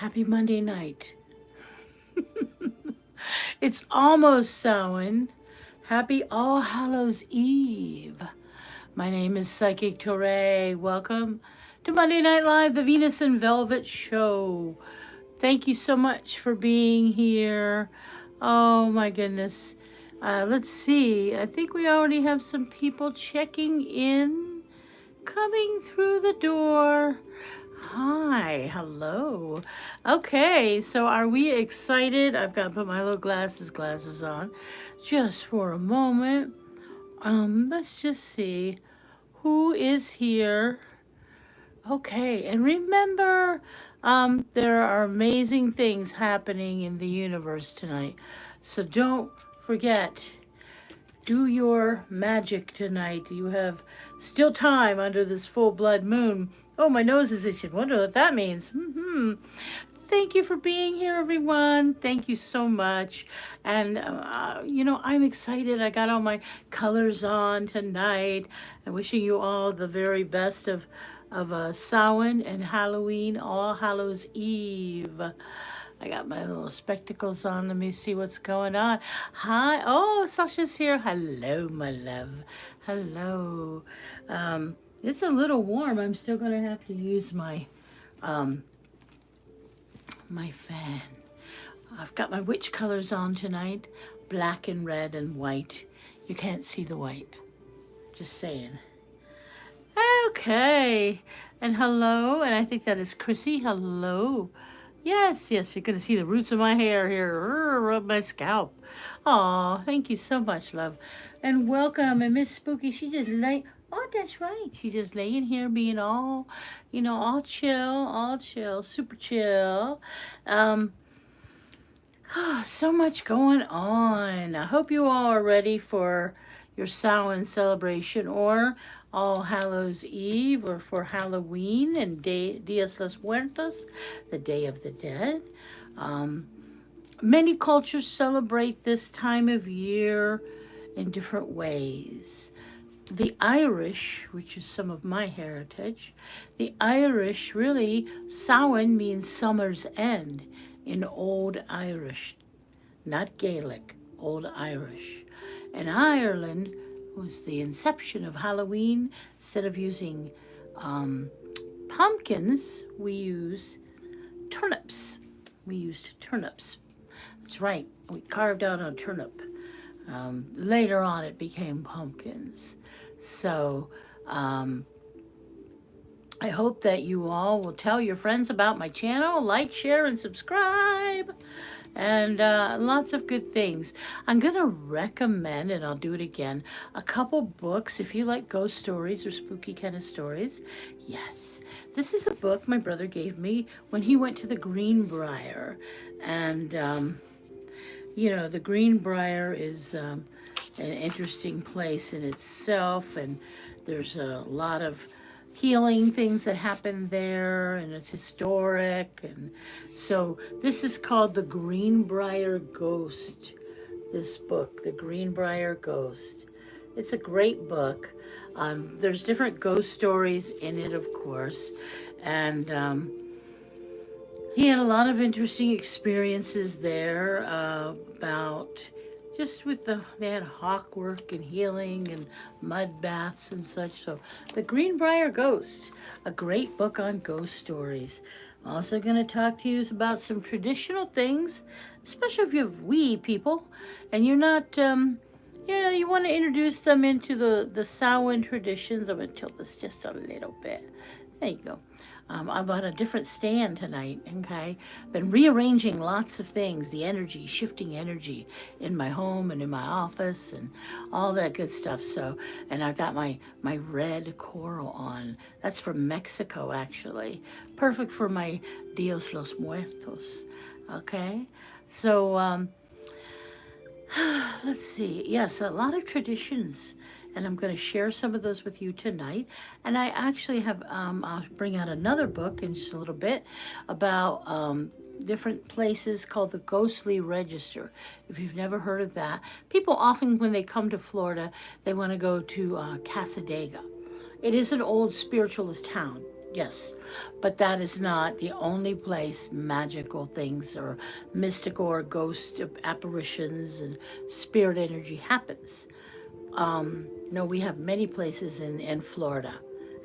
Happy Monday night. It's almost Samhain. Happy All Hallows Eve. My name is Psychic Torre. Welcome to Monday Night Live, the Venus in Velvet show. Thank you so much for being here. Oh my goodness. Let's see. I think we already have some people checking in, coming through the door. Hi, hello. Okay, so are we excited? I've got to put my little glasses on just for a moment. Let's just see who is here. Okay, and remember, there are amazing things happening in the universe tonight. So don't forget, do your magic tonight. You have still time under this full blood moon. Oh, my nose is itching. Wonder what that means. Thank you for being here, everyone. Thank you so much. And, I'm excited. I got all my colors on tonight. I'm wishing you all the very best of Samhain and Halloween, All Hallows Eve. I got my little spectacles on. Let me see what's going on. Hi. Oh, Sasha's here. Hello, my love. Hello. It's a little warm. I'm still going to have to use my my fan. I've got my witch colors on tonight. Black and red and white. You can't see the white. Just saying. Okay. And hello. And I think that is Chrissy. Hello. Yes, you're going to see the roots of my hair here, rub my scalp. Aw, thank you so much, love. And welcome, and Miss Spooky, she just oh, that's right. She's just laying here being all, all chill, super chill. So much going on. I hope you all are ready for your Samhain celebration or All Hallows Eve or for Halloween and Dias los Muertos, the Day of the Dead. Many cultures celebrate this time of year in different ways. The Irish, which is some of my heritage, the Irish really, Samhain means summer's end in Old Irish, not Gaelic, Old Irish. And Ireland was the inception of Halloween. Instead of using pumpkins, we use turnips. We used turnips. That's right. We carved out a turnip. Later on, it became pumpkins. So I hope that you all will tell your friends about my channel, like, share, and subscribe. And lots of good things. I'm going to recommend, and I'll do it again, a couple books if you like ghost stories or spooky kind of stories. Yes, this is a book my brother gave me when he went to the Greenbrier. And, the Greenbrier is an interesting place in itself, and there's a lot of healing things that happen there, and it's historic. And so this is called The Greenbrier Ghost. This book, The Greenbrier Ghost. It's a great book. There's different ghost stories in it, of course, and he had a lot of interesting experiences there about just with they had hawk work and healing and mud baths and such. So The Greenbrier Ghost, a great book on ghost stories. I'm also going to talk to you about some traditional things, especially if you have wee people and you're not, you want to introduce them into the Samhain traditions. I'm going to tilt this just a little bit. There you go. I bought a different stand tonight, okay? Been rearranging lots of things, the energy, shifting energy in my home and in my office and all that good stuff. So, and I got my red coral on. That's from Mexico, actually. Perfect for my Dios los Muertos, okay? So, let's see. Yes, a lot of traditions, and I'm going to share some of those with you tonight. And I actually have, I'll bring out another book in just a little bit about different places called the Ghostly Register. If you've never heard of that, people often, when they come to Florida, they want to go to Casadega. It is an old spiritualist town. Yes, but that is not the only place magical things or mystical or ghost apparitions and spirit energy happens. No, we have many places in Florida,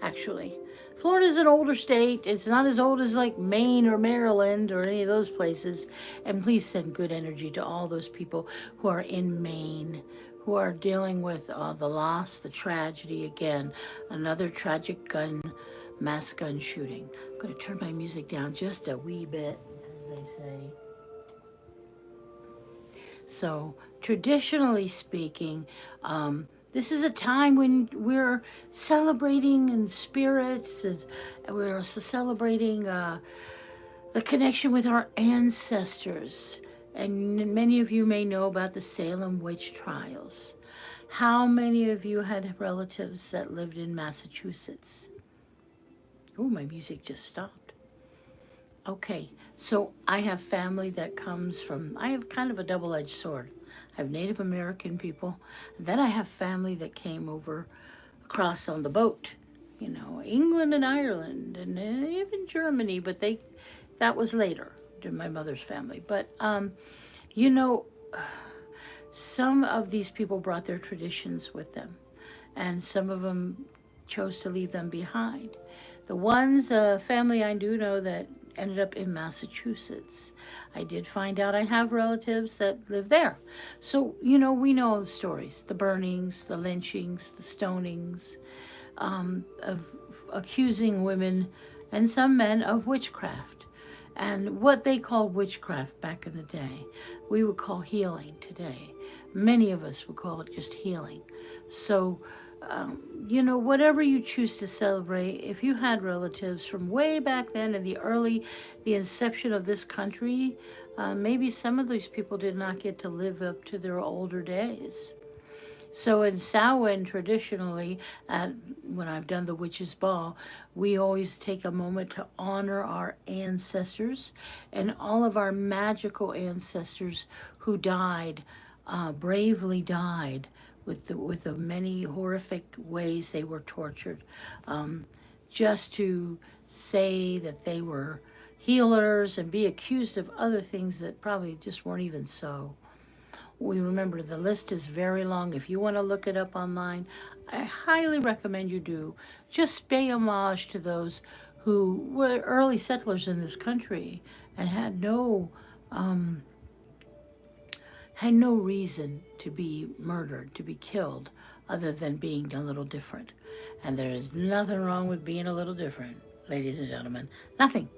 actually. Florida is an older state. It's not as old as like Maine or Maryland or any of those places. And please send good energy to all those people who are in Maine, who are dealing with the loss, the tragedy again, another tragic mass gun shooting. I'm going to turn my music down just a wee bit, as they say. So, traditionally speaking, this is a time when we're celebrating in spirits. We're celebrating the connection with our ancestors. And many of you may know about the Salem witch trials. How many of you had relatives that lived in Massachusetts? Oh, my music just stopped. Okay, so I have family that comes from, I have kind of a double-edged sword. I have Native American people, and then I have family that came over across on the boat, England and Ireland and even Germany, but that was later to my mother's family. But, you know, some of these people brought their traditions with them, and some of them chose to leave them behind. The ones, family I do know that ended up in Massachusetts. I did find out I have relatives that live there. So, we know the stories, the burnings, the lynchings, the stonings, of accusing women and some men of witchcraft. And what they called witchcraft back in the day, we would call healing today. Many of us would call it just healing. So, whatever you choose to celebrate, if you had relatives from way back then in the inception of this country, maybe some of these people did not get to live up to their older days. So in Samhain, traditionally, when I've done the witch's ball, we always take a moment to honor our ancestors and all of our magical ancestors who died, bravely died with the many horrific ways they were tortured, just to say that they were healers and be accused of other things that probably just weren't even so. We remember the list is very long. If you want to look it up online, I highly recommend you do. Just pay homage to those who were early settlers in this country and had no reason to be murdered, to be killed, other than being a little different. And there is nothing wrong with being a little different, ladies and gentlemen. Nothing.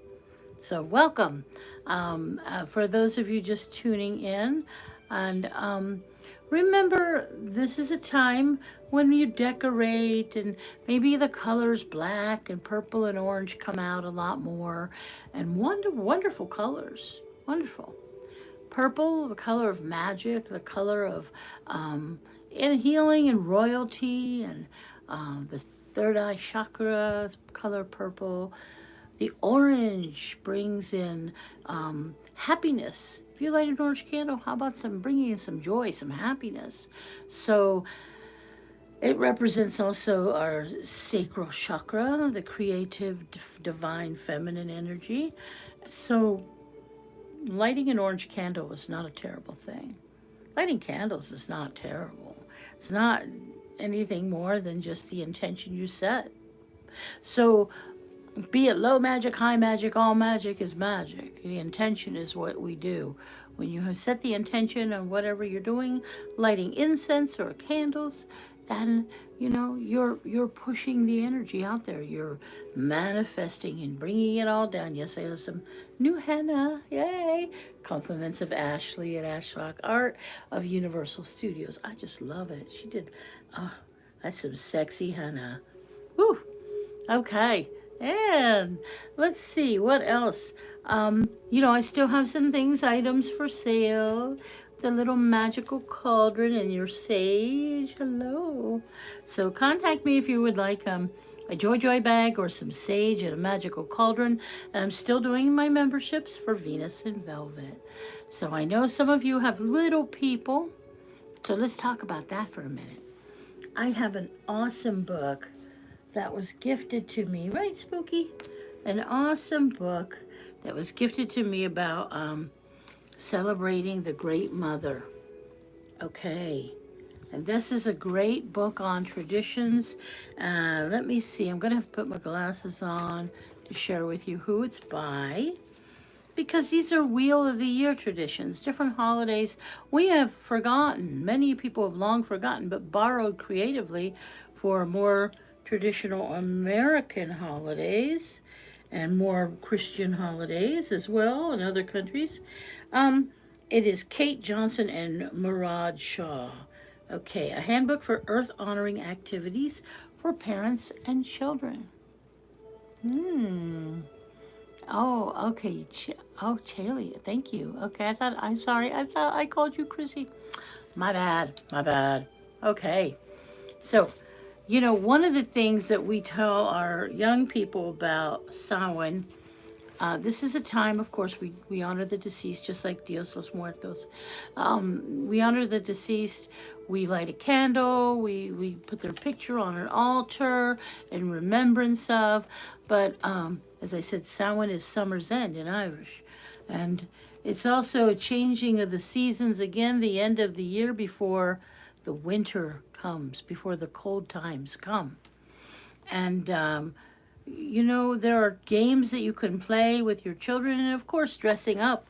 So welcome. For those of you just tuning in, and remember, this is a time when you decorate, and maybe the colors black and purple and orange come out a lot more, and wonderful colors. Wonderful. Purple, the color of magic, the color of in healing and royalty, and the third eye chakra, color purple. The orange brings in happiness. If you light an orange candle, how about bringing in some joy, some happiness? So it represents also our sacral chakra, the creative, divine, feminine energy. So lighting an orange candle is not a terrible thing. Lighting candles is not terrible. It's not anything more than just the intention you set. So be it low magic, high magic, all magic is magic. The intention is what we do. When you have set the intention on whatever you're doing, lighting incense or candles, then you're pushing the energy out there. You're manifesting and bringing it all down. Yes, I have some new henna. Yay! Compliments of Ashley at Ashrock Art of Universal Studios. I just love it. She did. That's some sexy henna. Woo! Okay. And let's see what else. I still have some items for sale. The little magical cauldron and your sage. Hello. So contact me if you would like a Joy bag or some sage and a magical cauldron. And I'm still doing my memberships for Venus in Velvet. So I know some of you have little people. So let's talk about that for a minute. I have an awesome book that was gifted to me, right, Spooky? An awesome book that was gifted to me about celebrating the Great Mother. Okay. And this is a great book on traditions. Let me see. I'm going to have to put my glasses on to share with you who it's by. Because these are Wheel of the Year traditions, different holidays we have forgotten. Many people have long forgotten, but borrowed creatively for more traditional American holidays and more Christian holidays as well in other countries. Um, it is Kate Johnson and Murad Shah. Okay, a handbook for earth honoring activities for parents and children. Hmm. Oh, okay. Oh, Chaley, thank you. Okay, I'm sorry. I thought I called you Chrissy. My bad. My bad. Okay. So, one of the things that we tell our young people about Samhain, this is a time, of course, we honor the deceased, just like Dios los Muertos. We honor the deceased. We light a candle. We put their picture on an altar in remembrance of. But as I said, Samhain is summer's end in Irish. And it's also a changing of the seasons again, the end of the year before the winter comes, before the cold times come. And there are games that you can play with your children, and of course, dressing up.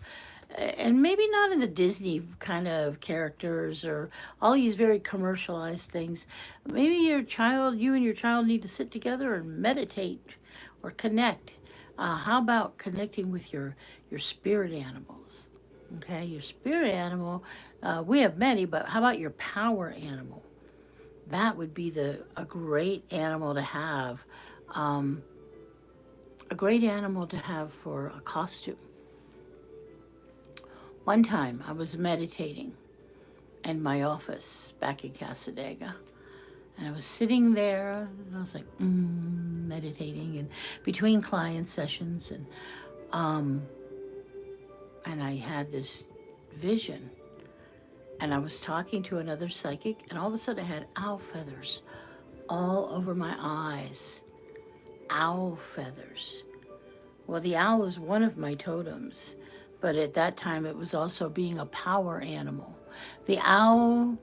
And maybe not in the Disney kind of characters or all these very commercialized things. Maybe you and your child need to sit together and meditate or connect. How about connecting with your spirit animals? Okay, your spirit animal, we have many, but how about your power animal? That would be a great animal to have. Um, a great animal to have for a costume. One time I was meditating in my office back in Casadega. And I was sitting there and I was like, meditating and between client sessions. And I had this vision. And I was talking to another psychic, and all of a sudden I had owl feathers all over my eyes. Owl feathers. Well, the owl is one of my totems, but at that time it was also being a power animal. The owl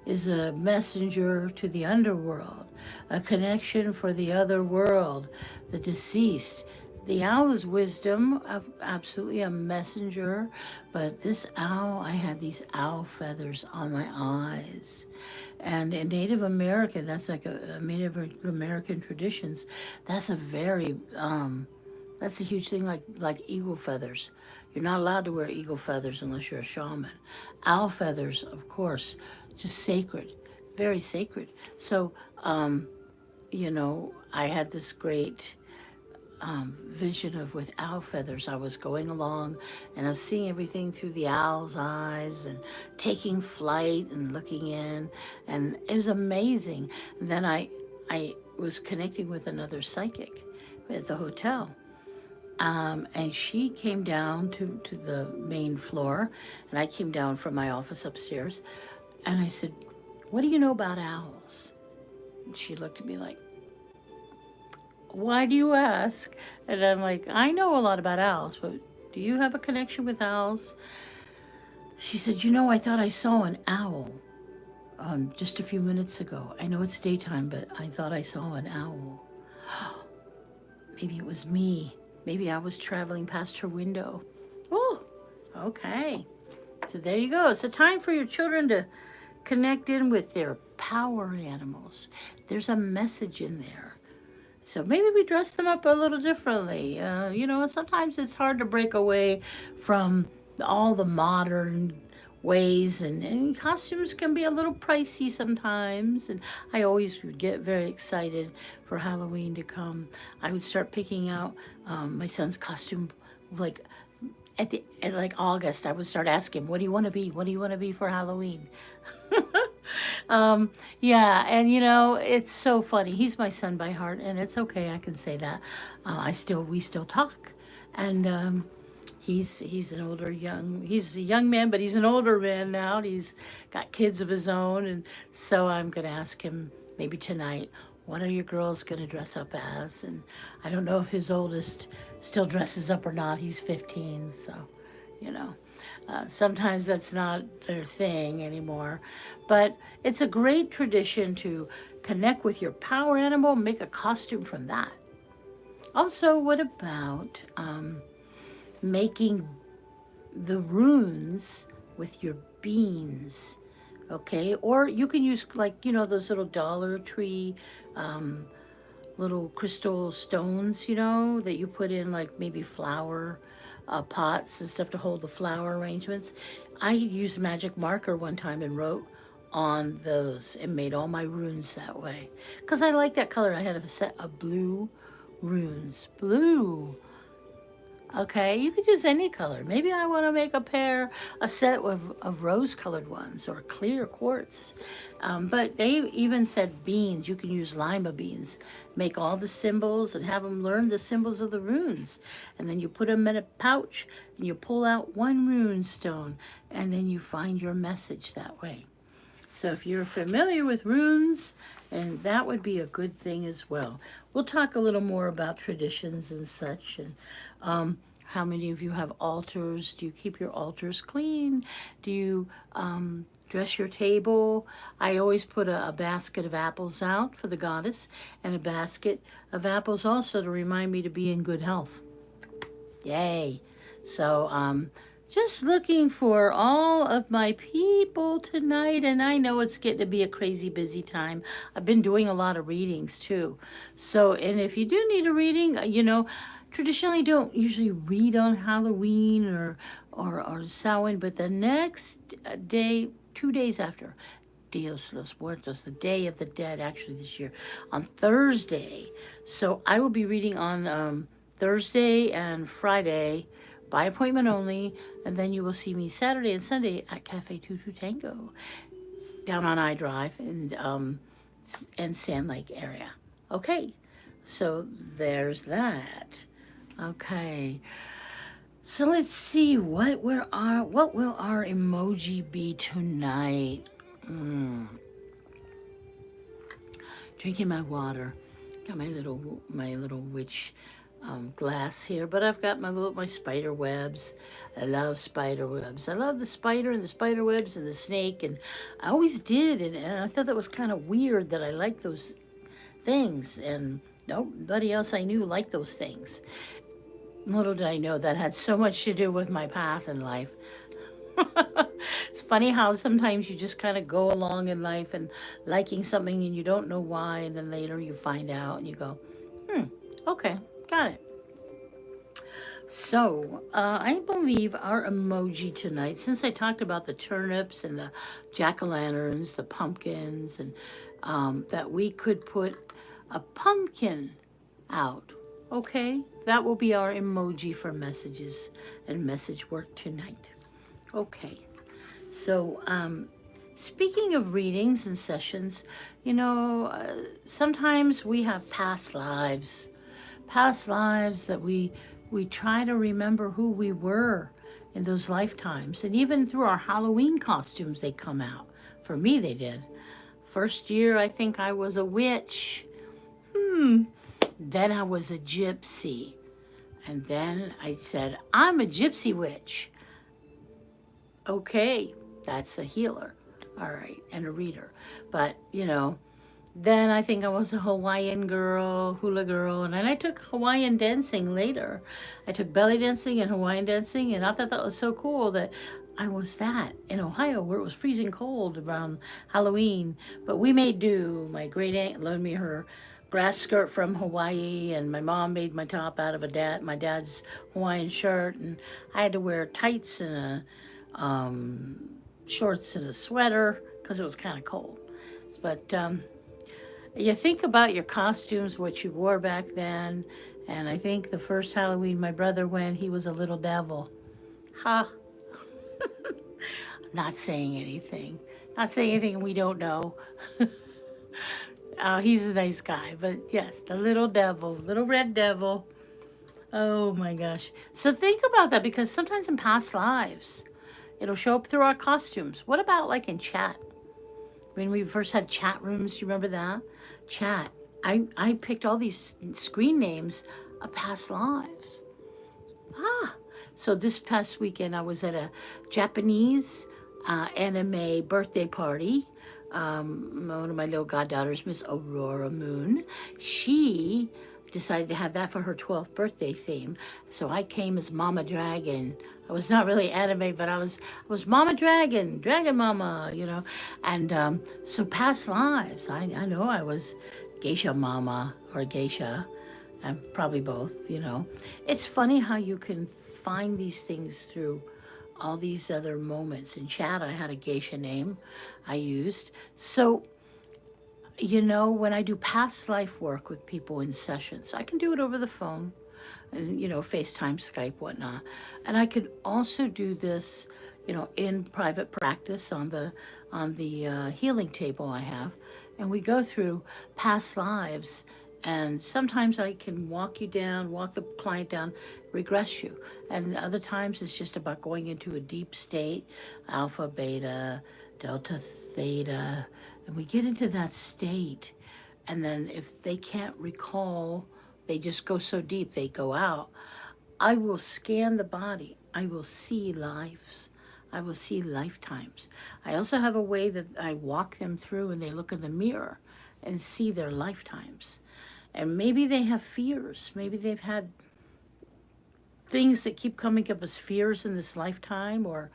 is a messenger to the underworld, a connection for the other world, the deceased. The owl is wisdom, absolutely a messenger, but this owl, I had these owl feathers on my eyes. And in Native American, that's like a Native American traditions, that's that's a huge thing, like eagle feathers. You're not allowed to wear eagle feathers unless you're a shaman. Owl feathers, of course, just sacred, very sacred. So, I had this great vision of with owl feathers. I was going along and I was seeing everything through the owl's eyes and taking flight and looking in, and it was amazing. And then I was connecting with another psychic at the hotel. And she came down to the main floor, and I came down from my office upstairs, and I said, "What do you know about owls?" And she looked at me like, "Why do you ask?" And I'm like, "I know a lot about owls, but do you have a connection with owls?" She said, I thought I saw an owl just a few minutes ago. I know it's daytime, but I thought I saw an owl." Maybe it was me. Maybe I was traveling past her window. Oh, okay. So there you go. It's a time for your children to connect in with their power animals. There's a message in there. So maybe we dress them up a little differently. Sometimes it's hard to break away from all the modern ways, and costumes can be a little pricey sometimes, and I always would get very excited for Halloween to come. I would start picking out my son's costume like at like August. I would start asking him, "What do you want to be? What do you want to be for Halloween?" Yeah, and it's so funny. He's my son by heart, and it's okay. I can say that. We still talk, and he's he's a young man, but he's an older man now. He's got kids of his own, and so I'm gonna ask him maybe tonight, what are your girls going to dress up as? And I don't know if his oldest still dresses up or not. He's 15, so, you know. Sometimes that's not their thing anymore. But it's a great tradition to connect with your power animal, make a costume from that. Also, what about making the runes with your beans? Okay, or you can use, like, those little Dollar Tree um, little crystal stones, that you put in, like, maybe flower pots and stuff to hold the flower arrangements. I used magic marker one time and wrote on those and made all my runes that way because I like that color. I had a set of blue runes. Blue. Okay, you could use any color. Maybe I want to make a set of rose-colored ones or clear quartz. But they even said beans. You can use lima beans. Make all the symbols and have them learn the symbols of the runes. And then you put them in a pouch and you pull out one rune stone and then you find your message that way. So if you're familiar with runes, and that would be a good thing as well. We'll talk a little more about traditions and such, and how many of you have altars? Do you keep your altars clean? Do you dress your table? I always put a basket of apples out for the goddess, and a basket of apples also to remind me to be in good health. Yay. So just looking for all of my people tonight, and I know it's getting to be a crazy busy time. I've been doing a lot of readings too. So, and if you do need a reading, traditionally don't usually read on Halloween or Samhain, but the next day, 2 days after, Dios los Muertos, the Day of the Dead, actually this year, on Thursday. So I will be reading on Thursday and Friday, by appointment only, and then you will see me Saturday and Sunday at Cafe Tutu Tango down on I Drive and Sand Lake area. Okay, so there's that. Okay, so let's see what will our emoji be tonight. Drinking my water. Got my little witch glass here, but I've got my spider webs. I love spider webs. I love the spider and the spider webs and the snake, and I always did, and I thought that was kind of weird that I liked those things, and nobody else I knew liked those things. Little did I know that had so much to do with my path in life. It's funny how sometimes you just kind of go along in life and liking something and you don't know why, and then later you find out and you go, okay, got it. So, I believe our emoji tonight, since I talked about the turnips and the jack-o'-lanterns, the pumpkins, and that we could put a pumpkin out, okay? That will be our emoji for messages and message work tonight. Okay, so speaking of readings and sessions, sometimes we have past lives that we try to remember who we were in those lifetimes. And even through our Halloween costumes, they come out. For me, they did. First year, I think I was a witch. Then I was a gypsy. And then I said, I'm a gypsy witch. Okay, that's a healer. All right, and a reader. But, then I think I was a Hawaiian girl, hula girl, and then I took Hawaiian dancing later. I took belly dancing and Hawaiian dancing, and I thought that was so cool that I was that in Ohio where it was freezing cold around Halloween. But we made do. My great aunt loaned me her grass skirt from Hawaii, and my mom made my top out of my dad's Hawaiian shirt, and I had to wear tights and shorts and a sweater because it was kind of cold. But you think about your costumes, what you wore back then, and I think the first Halloween my brother went, he was a little devil. Ha! Not saying anything. Not saying anything we don't know. He's a nice guy, but yes, the little devil, little red devil. Oh my gosh. So think about that, because sometimes in past lives, it'll show up through our costumes. What about like in chat? When we first had chat rooms, you remember that? Chat. I picked all these screen names of past lives. So this past weekend I was at a Japanese anime birthday party. One of my little goddaughters, Miss Aurora Moon, she decided to have that for her 12th birthday theme. So I came as Mama Dragon. I was not really anime, but I was Mama Dragon, Dragon Mama, you know. And so past lives, I know I was Geisha Mama or Geisha, and probably both, you know. It's funny how you can find these things through all these other moments. In chat, I had a geisha name I used. So, you know, when I do past life work with people in sessions, I can do it over the phone and, you know, FaceTime, Skype, whatnot. And I could also do this, you know, in private practice on the healing table I have. And we go through past lives, and sometimes I can walk the client down, regress you. And other times it's just about going into a deep state, alpha, beta, delta, theta. And we get into that state. And then if they can't recall, they just go so deep, they go out. I will scan the body. I will see lives. I will see lifetimes. I also have a way that I walk them through and they look in the mirror and see their lifetimes. And maybe they have fears. Maybe they've had things that keep coming up as fears in this lifetime, or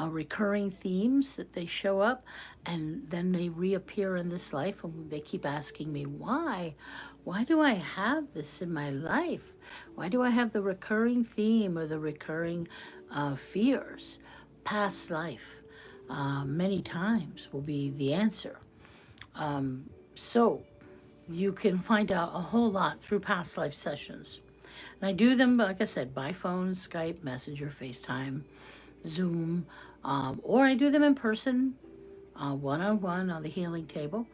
recurring themes that they show up and then they reappear in this life, and they keep asking me, why? Why do I have this in my life? Why do I have the recurring theme or the recurring fears? Past life, many times, will be the answer. So you can find out a whole lot through past life sessions. And I do them, like I said, by phone, Skype, Messenger, FaceTime, Zoom, or I do them in person, one-on-one on the healing table.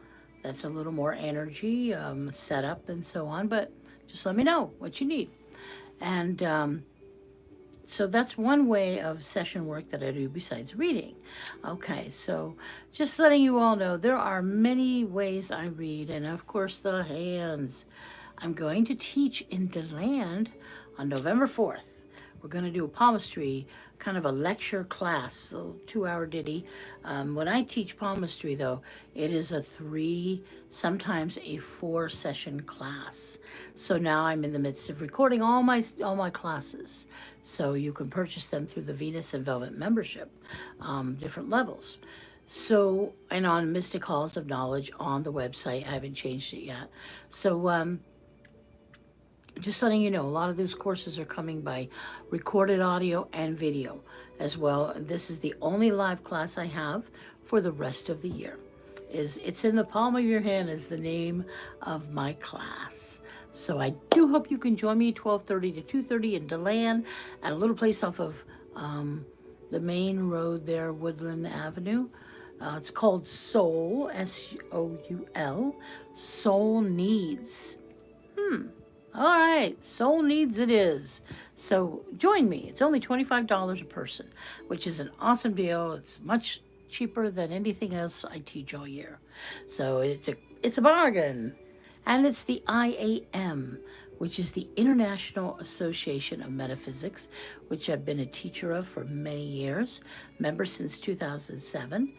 That's a little more energy, setup, and so on. But just let me know what you need. And so that's one way of session work that I do besides reading. Okay, so just letting you all know, there are many ways I read, and of course the hands. I'm going to teach in DeLand on November 4th. We're going to do a palmistry, kind of a lecture class, a 2-hour ditty. When I teach palmistry, though, it is a 3, sometimes a 4-session class. So now I'm in the midst of recording all my classes. So you can purchase them through the Venus in Velvet membership, different levels. So, and on Mystic Halls of Knowledge on the website. I haven't changed it yet. So, just letting you know, a lot of those courses are coming by recorded audio and video as well. This is the only live class I have for the rest of the year. It's in the palm of your hand is the name of my class. So I do hope you can join me 12:30 to 2:30 in DeLand at a little place off of the main road there, Woodland Avenue. It's called Soul, S-O-U-L, Soul Needs. All right, Soul Needs it is. So join me. It's only $25 a person, which is an awesome deal. It's much cheaper than anything else I teach all year. So it's a bargain. And it's the IAM, which is the International Association of Metaphysics, which I've been a teacher of for many years, member since 2007.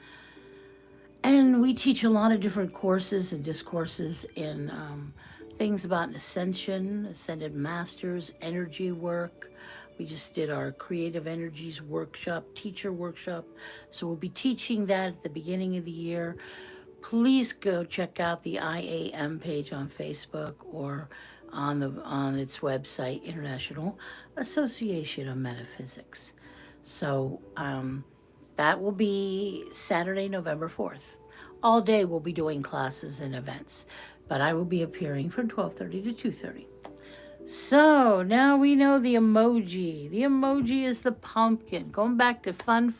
And we teach a lot of different courses and discourses in things about ascension, ascended masters, energy work. We just did our creative energies workshop, teacher workshop. So we'll be teaching that at the beginning of the year. Please go check out the IAM page on Facebook or on its website, International Association of Metaphysics. So that will be Saturday, November 4th. All day we'll be doing classes and events, but I will be appearing from 12:30 to 2:30. So now we know the emoji. The emoji is the pumpkin. Going back to fun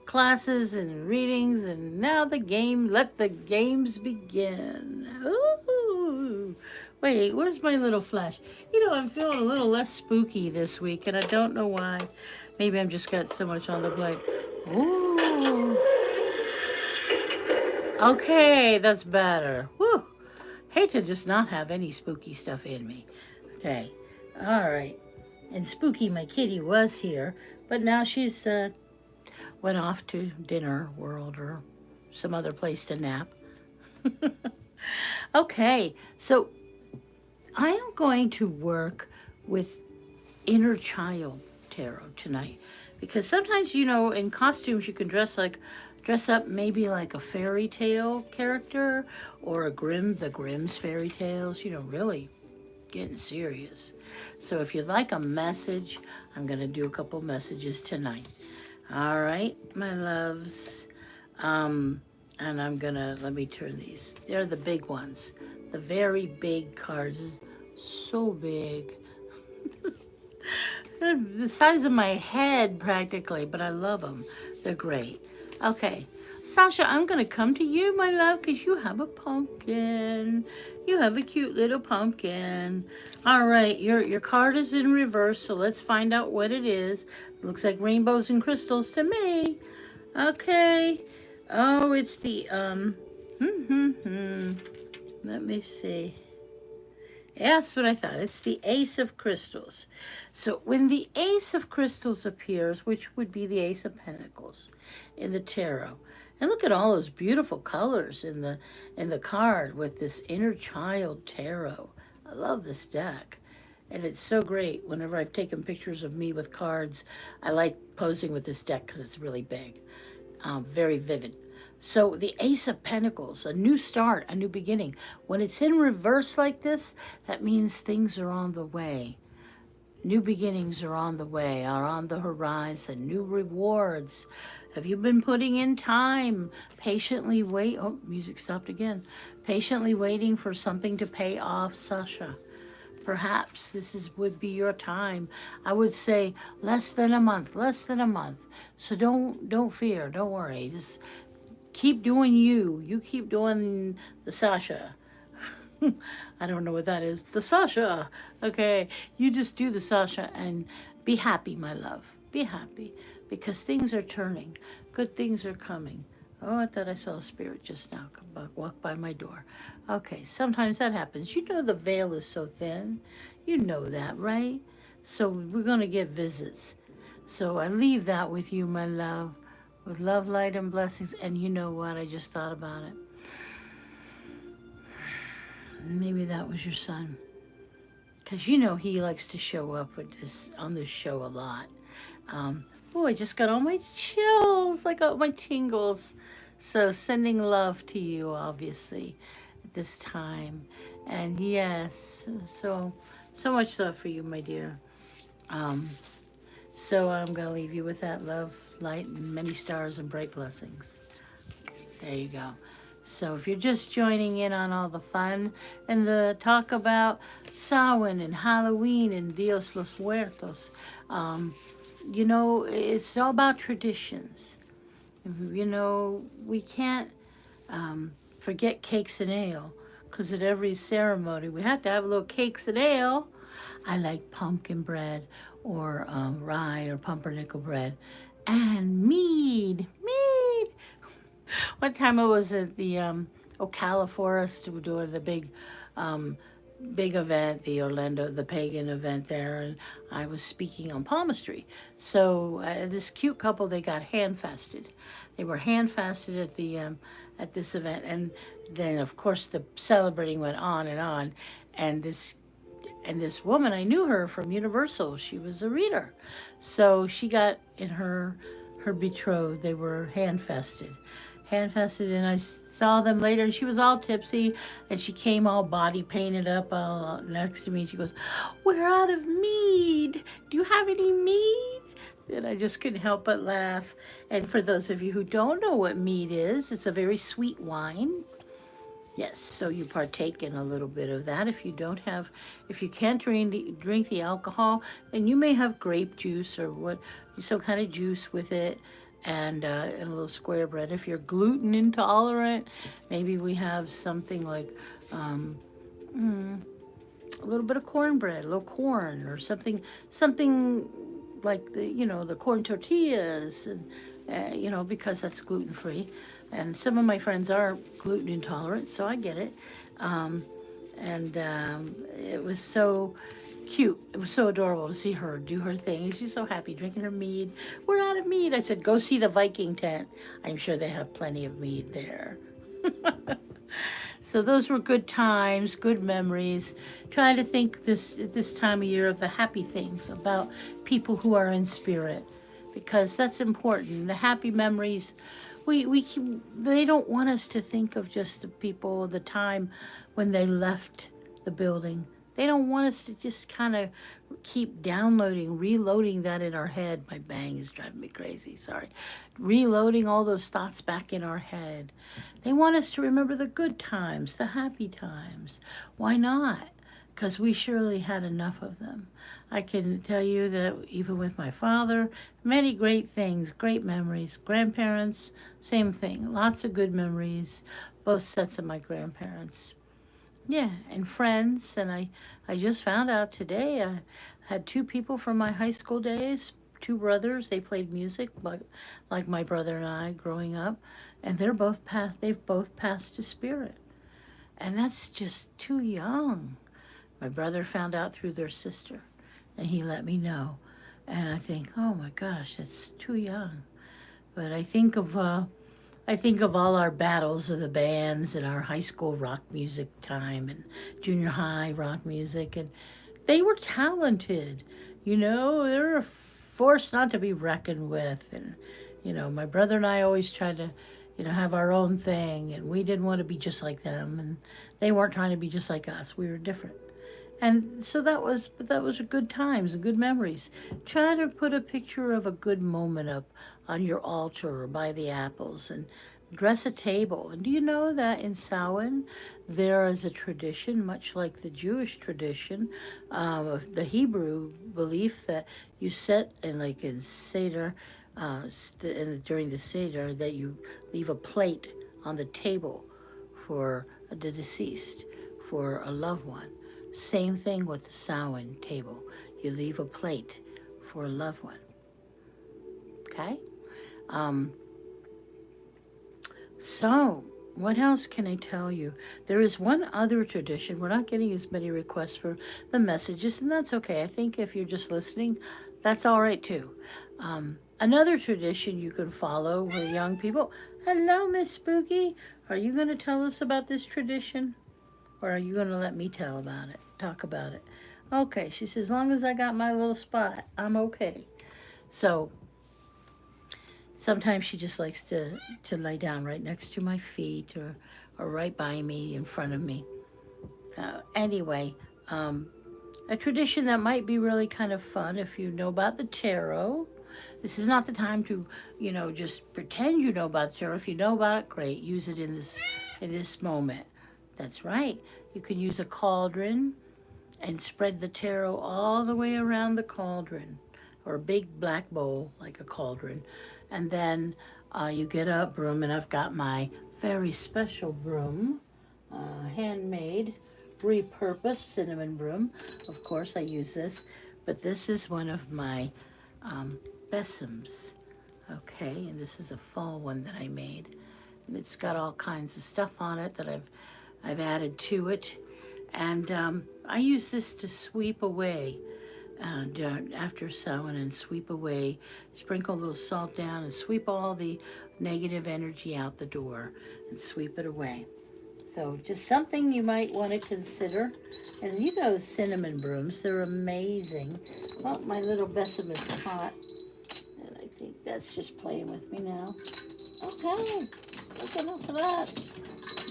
classes and readings, and now the game. Let the games begin. Ooh. Wait, where's my little flash? You know, I'm feeling a little less spooky this week, and I don't know why. Maybe I'm just got so much on the plate. Ooh. Okay, that's better. Woo. hate to just not have any spooky stuff in me. Okay, all right. And Spooky, my kitty, was here, but now she's went off to dinner world or some other place to nap. Okay, so I am going to work with inner child tarot tonight because sometimes, you know, in costumes you can dress up maybe like a fairy tale character or the Grimm's fairy tales, you know, really getting serious. So if you'd like a message, I'm going to do a couple messages tonight. All right, my loves. And I'm going to, let me turn these. They're the big ones. The very big cards. So big. They're the size of my head practically, but I love them. They're great. Okay. Sasha, I'm going to come to you, my love, because you have a pumpkin. You have a cute little pumpkin. All right, your card is in reverse, so let's find out what it is. Looks like rainbows and crystals to me. Okay. Oh, it's the, let me see. Yeah, that's what I thought. It's the Ace of Crystals. So when the Ace of Crystals appears, which would be the Ace of Pentacles in the tarot, and look at all those beautiful colors in the card with this inner child tarot. I love this deck. And it's so great. Whenever I've taken pictures of me with cards, I like posing with this deck because it's really big. Very vivid. So the Ace of Pentacles, a new start, a new beginning. When it's in reverse like this, that means things are on the way. New beginnings are on the way, are on the horizon. New rewards. Have you been putting in time? Patiently wait. Oh, music stopped again. Patiently waiting for something to pay off, Sasha. Perhaps would be your time. I would say less than a month. So don't fear. Don't worry. Just keep doing you. You keep doing the Sasha. I don't know what that is. The Sasha. Okay. You just do the Sasha and be happy, my love. Be happy because things are turning. Good things are coming. Oh, I thought I saw a spirit just now walk by my door. Okay, sometimes that happens. You know the veil is so thin. You know that, right? So we're going to get visits. So I leave that with you, my love, with love, light, and blessings. And you know what? I just thought about it. Maybe that was your son. Because you know he likes to show up on this show a lot. Oh, I just got all my chills. I got my tingles. So sending love to you, obviously, at this time. And yes, so much love for you, my dear. So I'm going to leave you with that love, light, and many stars and bright blessings. There you go. So if you're just joining in on all the fun and the talk about Samhain and Halloween and Dios los Muertos, you know, it's all about traditions. You know, we can't forget cakes and ale because at every ceremony we have to have a little cakes and ale. I like pumpkin bread or rye or pumpernickel bread and mead. One time I was at the Ocala Forest doing the big event, the pagan event there, and I was speaking on palmistry. So this cute couple, they got hand-fasted. They were hand-fasted at this event, and then of course the celebrating went on, and this woman, I knew her from Universal. She was a reader, so she got in her betrothed. They were hand-fasted, and I saw them later, and she was all tipsy, and she came all body painted up next to me, and she goes, "We're out of mead. Do you have any mead?" And I just couldn't help but laugh. And for those of you who don't know what mead is, it's a very sweet wine. Yes, so you partake in a little bit of that. If you can't drink the alcohol, then you may have grape juice or some kind of juice with it. And a little square bread. If you're gluten intolerant, maybe we have something like a little bit of cornbread, a little corn, or something like the corn tortillas, and because that's gluten free. And some of my friends are gluten intolerant, so I get it. And it was so cute. It was so adorable to see her do her thing. She's so happy drinking her mead. We're out of mead. I said, go see the Viking tent. I'm sure they have plenty of mead there. So those were good times, good memories. Trying to think this time of year of the happy things about people who are in spirit, because that's important. The happy memories, we keep, they don't want us to think of just the people, the time when they left the building. They don't want us to just kind of keep downloading, reloading that in our head. My bang is driving me crazy, sorry. Reloading all those thoughts back in our head. They want us to remember the good times, the happy times. Why not? Because we surely had enough of them. I can tell you that even with my father, many great things, great memories. Grandparents, same thing. Lots of good memories. Both sets of my grandparents. Yeah, and friends. And I just found out today I had two people from my high school days, two brothers. They played music like my brother and I growing up. And they've both passed to spirit. And that's just too young. My brother found out through their sister, and he let me know. And I think, oh my gosh, that's too young. But I think of all our battles of the bands and our high school rock music time and junior high rock music, and they were talented. They were a force not to be reckoned with. And my brother and I always tried to have our own thing, and we didn't want to be just like them, and they weren't trying to be just like us. We were different. And so that was good times and good memories. Try to put a picture of a good moment up on your altar or by the apples, and dress a table. And do you know that in Samhain there is a tradition, much like the Jewish tradition, of the Hebrew belief, that you set in Seder, during the Seder, that you leave a plate on the table for the deceased, for a loved one. Same thing with the Samhain table. You leave a plate for a loved one. Okay? Um, so, what else can I tell you? There is one other tradition. We're not getting as many requests for the messages, and that's okay. I think if you're just listening, that's all right too. Another tradition you can follow with young people. Hello, Miss Spooky. Are you going to tell us about this tradition? Or are you going to let me talk about it? Okay, she says, as long as I got my little spot, I'm okay. So, sometimes she just likes to lay down right next to my feet, or right by me, in front of me. Anyway, a tradition that might be really kind of fun if you know about the tarot. This is not the time to, just pretend you know about the tarot. If you know about it, great. Use it in this moment. That's right. You can use a cauldron and spread the tarot all the way around the cauldron, or a big black bowl like a cauldron. And then you get a broom, and I've got my very special broom, handmade, repurposed cinnamon broom. Of course, I use this, but this is one of my besoms. Okay, and this is a fall one that I made, and it's got all kinds of stuff on it that I've added to it, and I use this to sweep away after sowing, and sweep away, sprinkle a little salt down, and sweep all the negative energy out the door, and sweep it away. So just something you might want to consider. And cinnamon brooms, they're amazing. Oh, my little besom is hot, and I think that's just playing with me now. Okay, that's enough of that.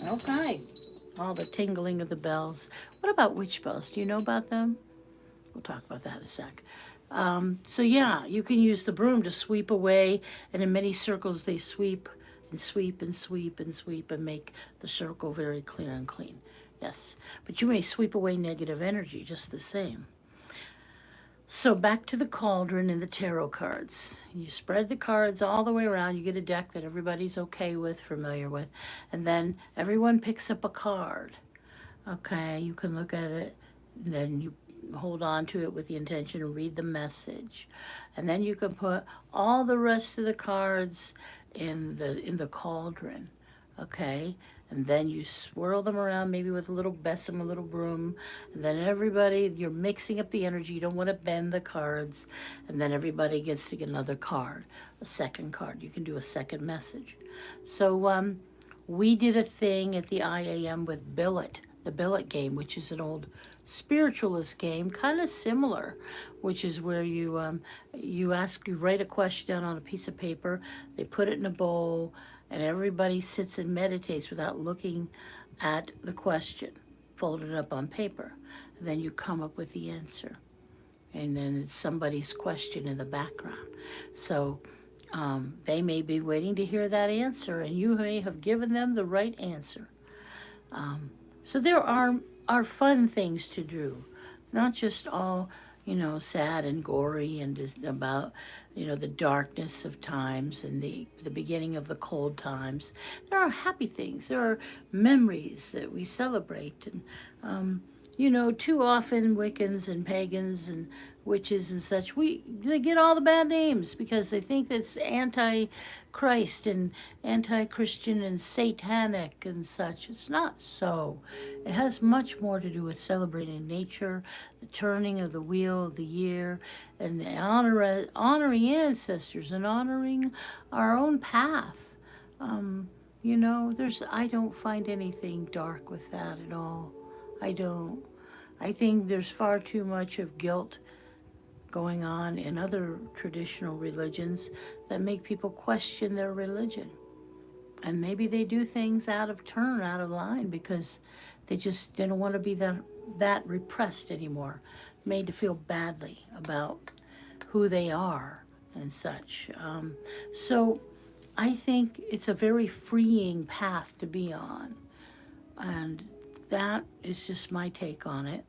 Okay. All the tingling of the bells. What about witch bells? Do you know about them? We'll talk about that in a sec. So yeah, you can use the broom to sweep away, and in many circles they sweep and sweep and sweep and sweep and make the circle very clear and clean. Yes, but you may sweep away negative energy just the same. So back to the cauldron and the tarot cards. You spread the cards all the way around. You get a deck that everybody's okay with, familiar with, and then everyone picks up a card. Okay, you can look at it, and then you hold on to it with the intention to read the message. And then you can put all the rest of the cards in the cauldron. Okay, and then you swirl them around, maybe with a little besom, a little broom, and then everybody, you're mixing up the energy. You don't want to bend the cards, and then everybody gets to get another card, a second card. You can do a second message. So we did a thing at the IAM with Billet, the Billet game, which is an old spiritualist game, kind of similar, which is where you write a question down on a piece of paper, they put it in a bowl, and everybody sits and meditates without looking at the question, folded up on paper. And then you come up with the answer, and then it's somebody's question in the background. So they may be waiting to hear that answer, and you may have given them the right answer. So there are fun things to do. It's not just all, sad and gory and just about, the darkness of times and the beginning of the cold times. There are happy things. There are memories that we celebrate. And, too often Wiccans and pagans and witches and such, they get all the bad names because they think that's anti-Christ and anti-Christian and satanic and such. It's not so. It has much more to do with celebrating nature, the turning of the wheel of the year, and honoring ancestors and honoring our own path. I don't find anything dark with that at all. I don't. I think there's far too much of guilt going on in other traditional religions that make people question their religion. And maybe they do things out of turn, out of line, because they just didn't want to be that repressed anymore, made to feel badly about who they are and such. So I think it's a very freeing path to be on. And that is just my take on it.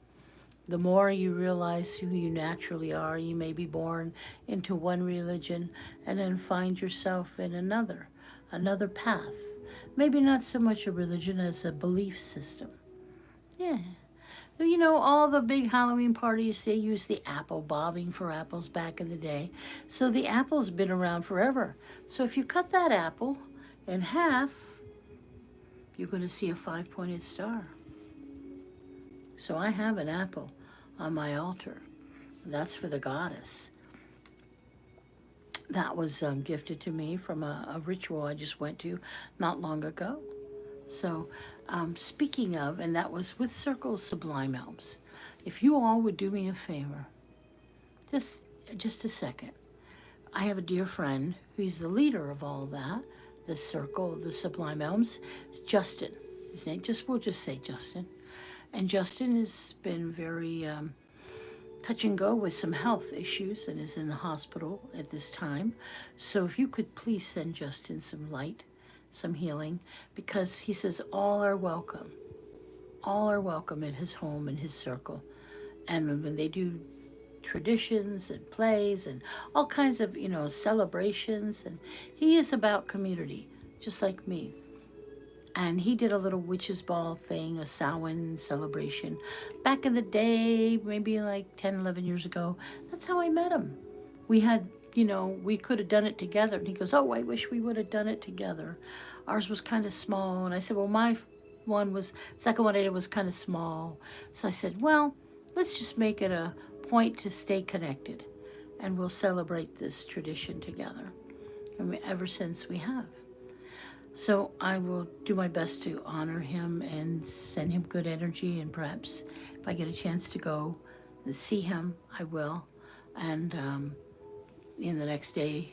The more you realize who you naturally are, you may be born into one religion and then find yourself in another path. Maybe not so much a religion as a belief system. Yeah. All the big Halloween parties, they use the apple, bobbing for apples back in the day. So the apple's been around forever. So if you cut that apple in half, you're going to see a 5-pointed star. So I have an apple on my altar. That's for the goddess. That was gifted to me from a ritual I just went to not long ago. So speaking of, and that was with Circle Sublime Elms, if you all would do me a favor, just a second. I have a dear friend who's the leader of all that, the Circle of the Sublime Elms, Justin. His name, we'll just say Justin. And Justin has been very touch and go with some health issues and is in the hospital at this time. So if you could please send Justin some light, some healing, because he says all are welcome. All are welcome at his home and his circle. And when they do traditions and plays and all kinds of, celebrations, and he is about community, just like me. And he did a little witch's ball thing, a Samhain celebration. Back in the day, maybe like 10, 11 years ago, that's how I met him. We had, we could have done it together. And he goes, oh, I wish we would have done it together. Ours was kind of small. And I said, well, my second one I did was kind of small. So I said, well, let's just make it a point to stay connected. And we'll celebrate this tradition together. And ever since we have. So I will do my best to honor him and send him good energy, and perhaps if I get a chance to go and see him, I will. And in the next day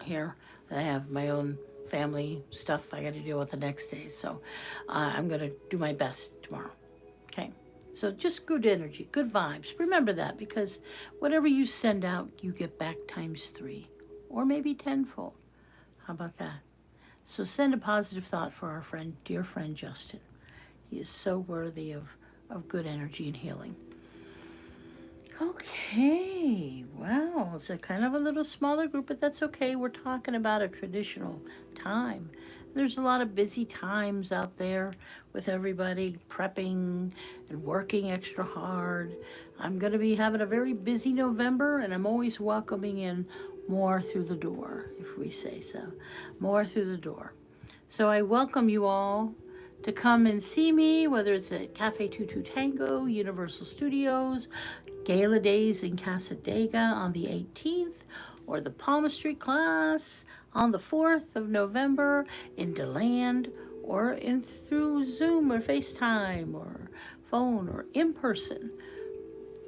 here, I have my own family stuff I got to deal with the next day. So I'm going to do my best tomorrow. Okay? So just good energy, good vibes. Remember that, because whatever you send out, you get back ×3 or maybe tenfold. How about that? So send a positive thought for our dear friend Justin. He is so worthy of good energy and healing. Okay, well, it's a kind of a little smaller group, but that's okay. We're talking about a traditional time. There's a lot of busy times out there with everybody prepping and working extra hard. I'm going to be having a very busy November, and I'm always welcoming in more through the door, if we say so. More through the door. So I welcome you all to come and see me, whether it's at Cafe Tutu Tango, Universal Studios, Gala Days in Casadega on the 18th, or the Palmistry class on the 4th of November in DeLand, or in through Zoom or FaceTime or phone or in person.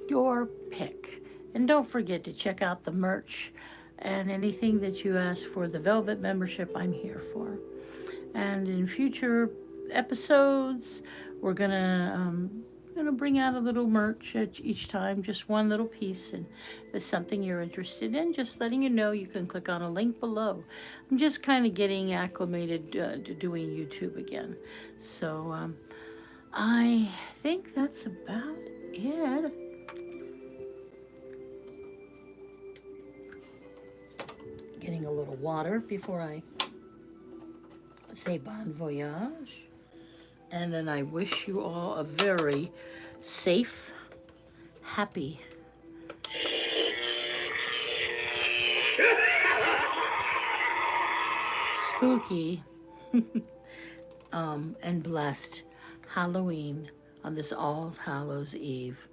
Your pick. And don't forget to check out the merch and anything that you ask for the Velvet membership, I'm here for. And in future episodes, we're gonna bring out a little merch each time, just one little piece. And if it's something you're interested in, just letting you know, you can click on a link below. I'm just kind of getting acclimated to doing YouTube again, so I think that's about it. Getting a little water before I say bon voyage. And then I wish you all a very safe, happy, spooky, and blessed Halloween on this All Hallows Eve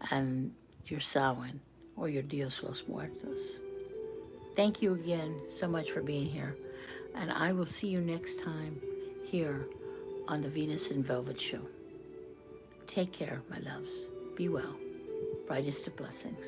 and your Samhain or your Dios los Muertos. Thank you again so much for being here. And I will see you next time here on the Venus in Velvet show. Take care, my loves. Be well. Brightest of blessings.